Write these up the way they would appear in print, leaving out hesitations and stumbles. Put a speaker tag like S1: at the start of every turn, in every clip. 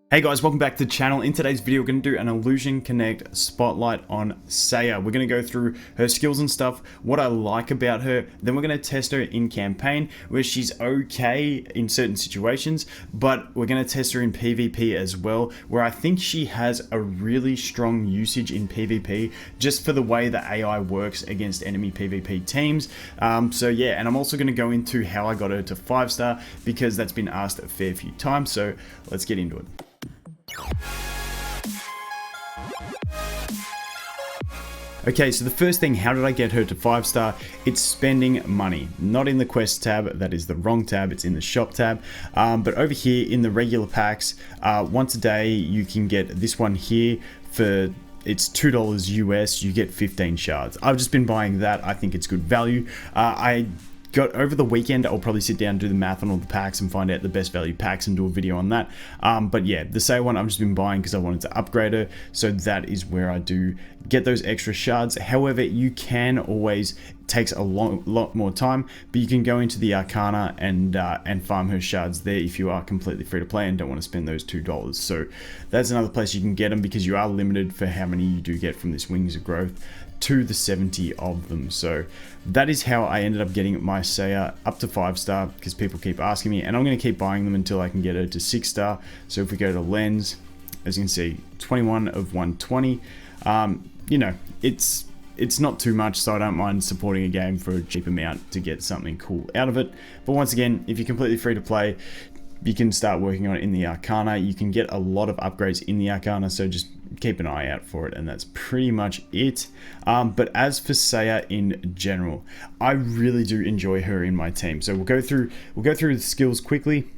S1: Hey guys, welcome back to the channel. In today's video, we're going to do an Illusion Connect spotlight on Saya. We're going to go through her skills and stuff, what I like about her, then we're going to test her in campaign, where she's okay in certain situations, but we're going to test her in PvP as well, where I think she has a really strong usage in PvP, just for the way the AI works against enemy PvP teams. So yeah, and I'm also going to go into how I got her to 5-star, because that's been asked a fair few times, so let's get into it. Okay, so the first thing, how did I get her to 5-star? It's spending money. Not in the quest tab, that is the wrong tab, it's in the shop tab. But over here in the regular packs, once a day you can get this one here for, it's $2 US, you get 15 shards. I've just been buying that, I think it's good value. I got over the weekend, I'll probably sit down and do the math on all the packs and find out the best value packs and do a video on that. But yeah, the Saya one I've just been buying because I wanted to upgrade her, so that is where I do get those extra shards. However, you can always, it takes a lot more time, but you can go into the Arcana and farm her shards there if you are completely free to play and don't want to spend those $2. So that's another place you can get them, because you are limited for how many you do get from this Wings of Growth to the 70 of them. So that is how I ended up getting my Saya up to 5-star, because people keep asking me, and I'm going to keep buying them until I can get her to 6-star. So if we go to lens, as you can see, 21 of 120. You know, it's not too much, so I don't mind supporting a game for a cheap amount to get something cool out of it. But once again, if you're completely free to play, you can start working on it in the Arcana. You can get a lot of upgrades in the Arcana, so just keep an eye out for it, and that's pretty much it. But as for Saya in general, I really do enjoy her in my team. So we'll go through the skills quickly.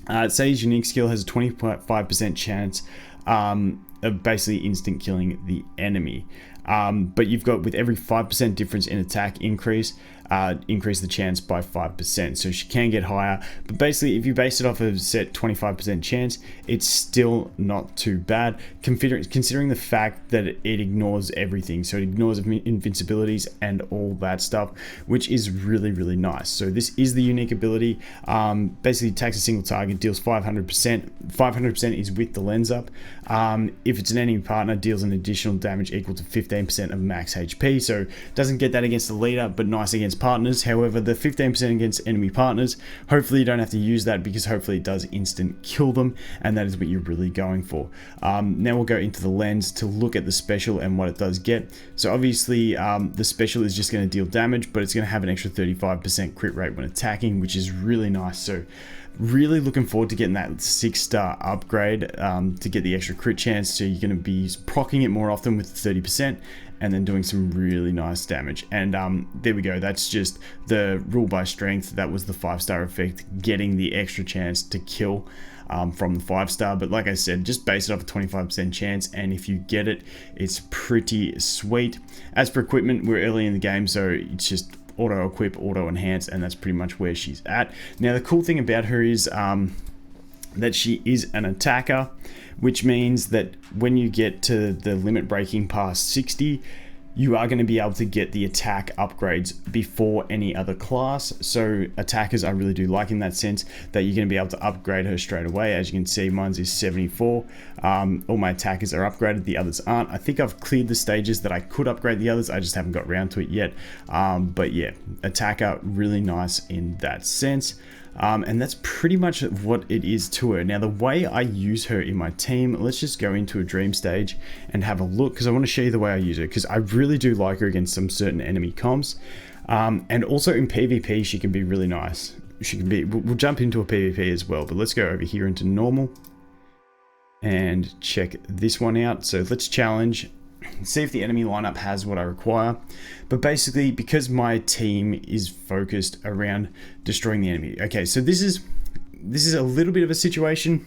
S1: Saya's unique skill has a 25% chance of basically instant killing the enemy. But you've got, with every 5% difference in attack increase the chance by 5%, so she can get higher, but basically if you base it off of a set 25% chance, it's still not too bad, considering the fact that it ignores everything. So it ignores invincibilities and all that stuff, which is really nice. So this is the unique ability. Basically attacks a single target, deals 500% is with the lens up. If it's an enemy partner, deals an additional damage equal to 15% of max HP, so doesn't get that against the leader, but nice against partners. However, the 15% against enemy partners, hopefully you don't have to use that, because hopefully it does instant kill them, and that is what you're really going for. Now we'll go into the lens to look at the special and what it does get. So obviously the special is just going to deal damage, but it's going to have an extra 35% crit rate when attacking, which is really nice. So really looking forward to getting that 6-star upgrade to get the extra crit chance. So you're going to be proccing it more often with 30%, and then doing some really nice damage. And there we go, that's just the rule by strength. That was the 5-star effect, getting the extra chance to kill from the 5-star. But like I said, just base it off a 25% chance, and if you get it, it's pretty sweet. As for equipment, we're early in the game, so it's just auto equip, auto enhance, and that's pretty much where she's at. Now the cool thing about her is that she is an attacker, which means that when you get to the limit breaking past 60, you are going to be able to get the attack upgrades before any other class. So attackers I really do like in that sense, that you're going to be able to upgrade her straight away. As you can see, mine's is 74. All my attackers are upgraded, the others aren't. I think I've cleared the stages that I could upgrade the others, I just haven't got around to it yet. But yeah, attacker, really nice in that sense. And that's pretty much what it is to her. Now the way I use her in my team, let's just go into a dream stage and have a look, because I want to show you the way I use her, because I really do like her against some certain enemy comps. And also in PvP she can be really nice. She can be, we'll jump into a PvP as well, but let's go over here into normal and check this one out. So let's challenge, see if the enemy lineup has what I require. But basically, because my team is focused around destroying the enemy. Okay, so this is a little bit of a situation,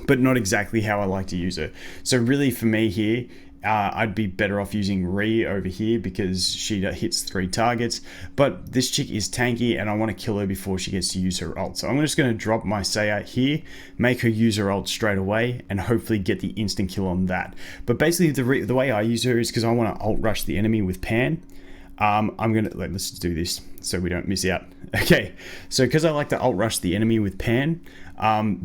S1: but not exactly how I like to use her. So really for me here, I'd be better off using Ree over here, because she hits 3 targets, but this chick is tanky and I want to kill her before she gets to use her ult. So I'm just going to drop my Saya here, make her use her ult straight away, and hopefully get the instant kill on that. But basically the way I use her is because I want to ult rush the enemy with Pan. I'm gonna, let's do this so we don't miss out. Okay, so because I like to ult rush the enemy with Pan,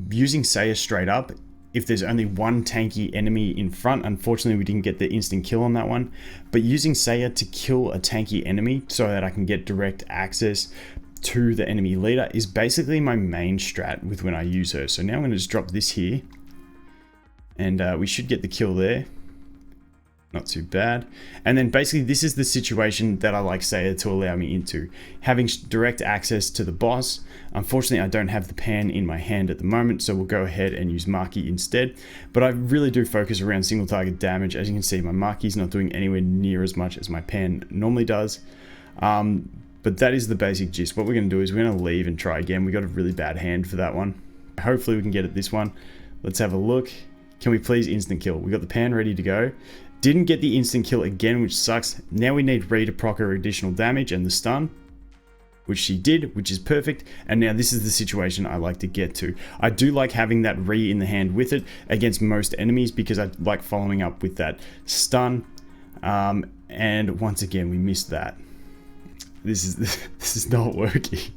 S1: using Saya straight up if there's only one tanky enemy in front. Unfortunately, we didn't get the instant kill on that one, but using Saya to kill a tanky enemy so that I can get direct access to the enemy leader is basically my main strat with when I use her. So now I'm going to just drop this here, and we should get the kill there. Not too bad. And then basically this is the situation that I like Saya to allow me into, having direct access to the boss. Unfortunately, I don't have the pan in my hand at the moment, so we'll go ahead and use Maki instead. But I really do focus around single target damage. As you can see, my Maki's not doing anywhere near as much as my pan normally does. But that is the basic gist. What we're going to do is we're going to leave and try again. We got a really bad hand for that one. Hopefully we can get it this one. Let's have a look. Can we please instant kill? We got the pan ready to go. Didn't get the instant kill again, which sucks. Now we need Rhea to proc her additional damage and the stun, which she did, which is perfect. And now this is the situation I like to get to. I do like having that Rhea in the hand with it against most enemies because I like following up with that stun. And once again, we missed that. This is not working.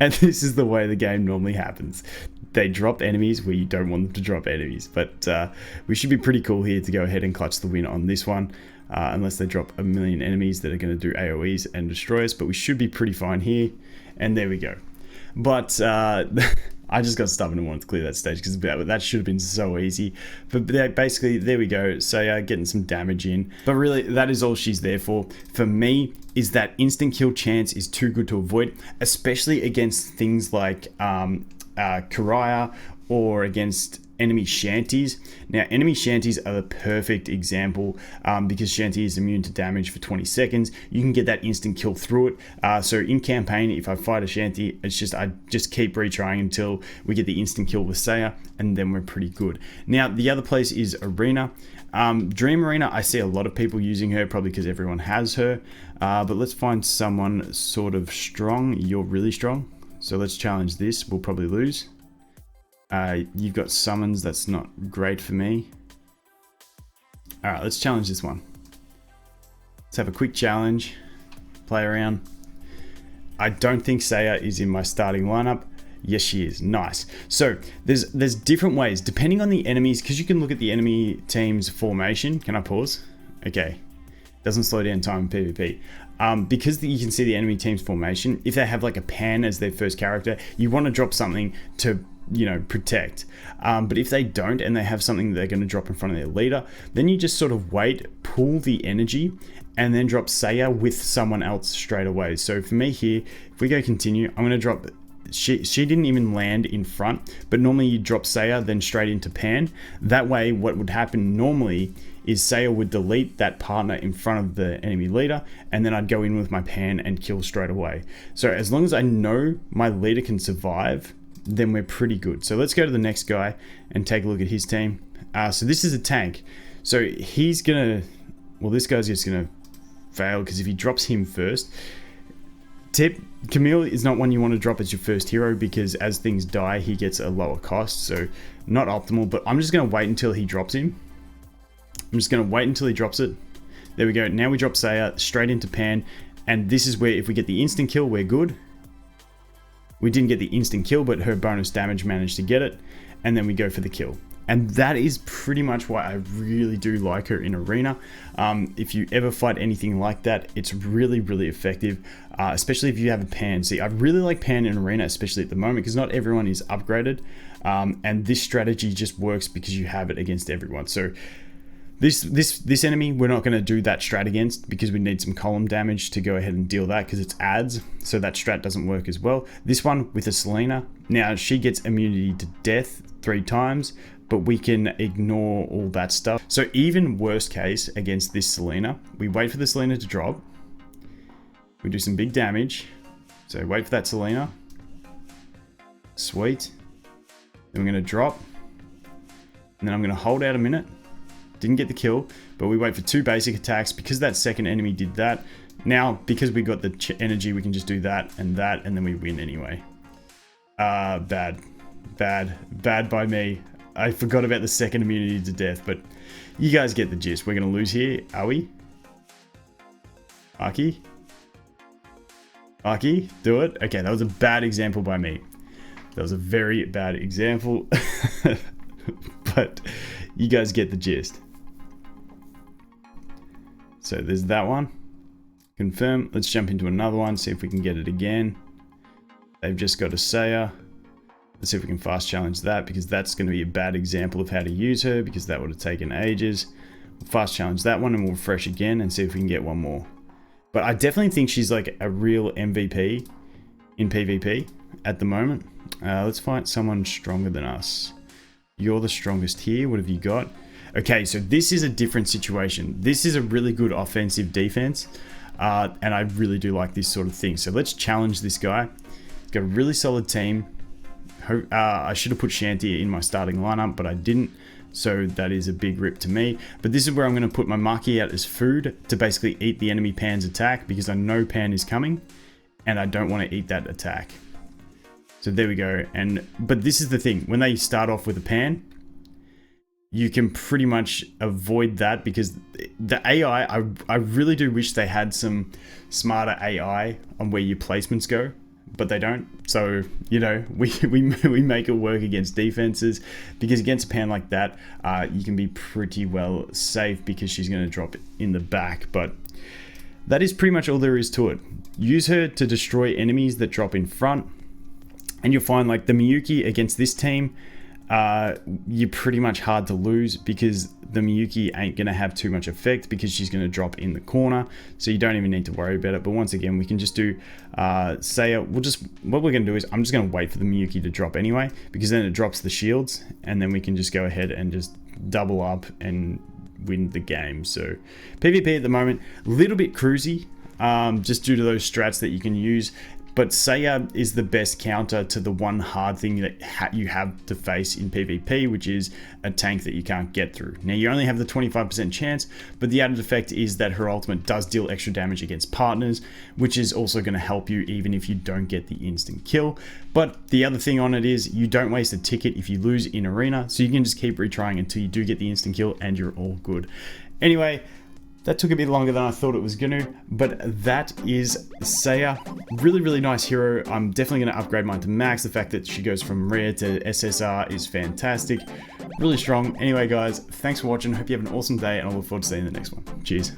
S1: And this is the way the game normally happens. They drop enemies where you don't want them to drop enemies. But we should be pretty cool here to go ahead and clutch the win on this one. Unless they drop a million enemies that are going to do AoEs and destroy us. But we should be pretty fine here. And there we go. But I just got stubborn and wanted to clear that stage because that should have been so easy. But basically, there we go. So getting some damage in. But really, that is all she's there for. For me, is that instant kill chance is too good to avoid, especially against things like Kiraya or against enemy shanties. Now, enemy shanties are the perfect example because shanty is immune to damage for 20 seconds. You can get that instant kill through it. So in campaign, if I fight a shanty, I just keep retrying until we get the instant kill with Saya, and then we're pretty good. Now, the other place is Arena. Dream Arena, I see a lot of people using her, probably because everyone has her. But let's find someone sort of strong. You're really strong. So let's challenge this. We'll probably lose. You've got summons. That's not great for me. All right, let's challenge this one. Let's have a quick challenge. Play around. I don't think Saya is in my starting lineup. Yes, she is. Nice. So there's different ways depending on the enemies, because you can look at the enemy team's formation. Can I pause? Okay. Doesn't slow down time in PvP. Because you can see the enemy team's formation, if they have like a pan as their first character, you want to drop something to, protect. But if they don't and they have something that they're going to drop in front of their leader, then you just sort of wait, pull the energy, and then drop Saya with someone else straight away. So for me here, if we go continue, I'm going to drop... She didn't even land in front, but normally you drop Saya then straight into pan. That way what would happen normally is Saya would delete that partner in front of the enemy leader, and then I'd go in with my pan and kill straight away. So as long as I know my leader can survive, then we're pretty good. So let's go to the next guy and take a look at his team. So this is a tank. So he's gonna, well, this guy's just gonna fail because if he drops him first, tip, Camille is not one you want to drop as your first hero because as things die, he gets a lower cost. So not optimal, but I'm just going to wait until he drops him. I'm just going to wait until he drops it. There we go. Now we drop Saya straight into pan. And this is where if we get the instant kill, we're good. We didn't get the instant kill, but her bonus damage managed to get it. And then we go for the kill. And that is pretty much why I really do like her in Arena. If you ever fight anything like that, it's really, really effective, especially if you have a pan. See, I really like pan in Arena, especially at the moment, because not everyone is upgraded. And this strategy just works because you have it against everyone. So this enemy, we're not going to do that strat against because we need some column damage to go ahead and deal that because it's adds. So that strat doesn't work as well. This one with a Selena, now she gets immunity to death 3 times. But we can ignore all that stuff. So even worst case against this Selena, we wait for the Selena to drop. We do some big damage. So wait for that Selena. Sweet. Then we're going to drop. And then I'm going to hold out a minute. Didn't get the kill, but we wait for 2 basic attacks because that second enemy did that. Now, because we got the energy, we can just do that, and then we win anyway. Bad by me. I forgot about the second immunity to death, but you guys get the gist. We're going to lose here, are we? Aki, do it. Okay, that was a bad example by me. That was a very bad example. but you guys get the gist. So there's that one. Confirm. Let's jump into another one, see if we can get it again. They've just got a Saya. Let's see if we can fast challenge that, because that's going to be a bad example of how to use her, because that would have taken ages. We'll fast challenge that one and we'll refresh again and see if we can get one more. But I definitely think she's like a real MVP in PvP at the moment. Let's find someone stronger than us. You're the strongest here. What have you got? Okay, so this is a different situation. This is a really good offensive defense. And I really do like this sort of thing. So let's challenge this guy. He's got a really solid team. I should have put Shanty in my starting lineup, but I didn't. So that is a big rip to me. But this is where I'm going to put my Maki out as food to basically eat the enemy Pan's attack, because I know Pan is coming and I don't want to eat that attack. So there we go. But this is the thing. When they start off with a Pan, you can pretty much avoid that, because the AI, I really do wish they had some smarter AI on where your placements go, but they don't. So, you know, we make it work against defenses, because against a Pan like that, you can be pretty well safe, because she's going to drop in the back. But that is pretty much all there is to it. Use her to destroy enemies that drop in front, and you'll find like the Miyuki against this team, you're pretty much hard to lose, because the Miyuki ain't going to have too much effect, because she's going to drop in the corner, so you don't even need to worry about it. But once again, we can just do Saya. What we're going to do is I'm just going to wait for the Miyuki to drop anyway, because then it drops the shields, and then we can just go ahead and just double up and win the game. So PvP at the moment, a little bit cruisy, just due to those strats that you can use. But Saya is the best counter to the one hard thing that you have to face in PvP, which is a tank that you can't get through. Now, you only have the 25% chance, but the added effect is that her ultimate does deal extra damage against partners, which is also going to help you even if you don't get the instant kill. But the other thing on it is you don't waste a ticket if you lose in arena, so you can just keep retrying until you do get the instant kill and you're all good. Anyway, that took a bit longer than I thought it was going to, but that is Saya. Really, really nice hero. I'm definitely going to upgrade mine to max. The fact that she goes from rare to SSR is fantastic. Really strong. Anyway, guys, thanks for watching. Hope you have an awesome day, and I look forward to seeing you in the next one. Cheers.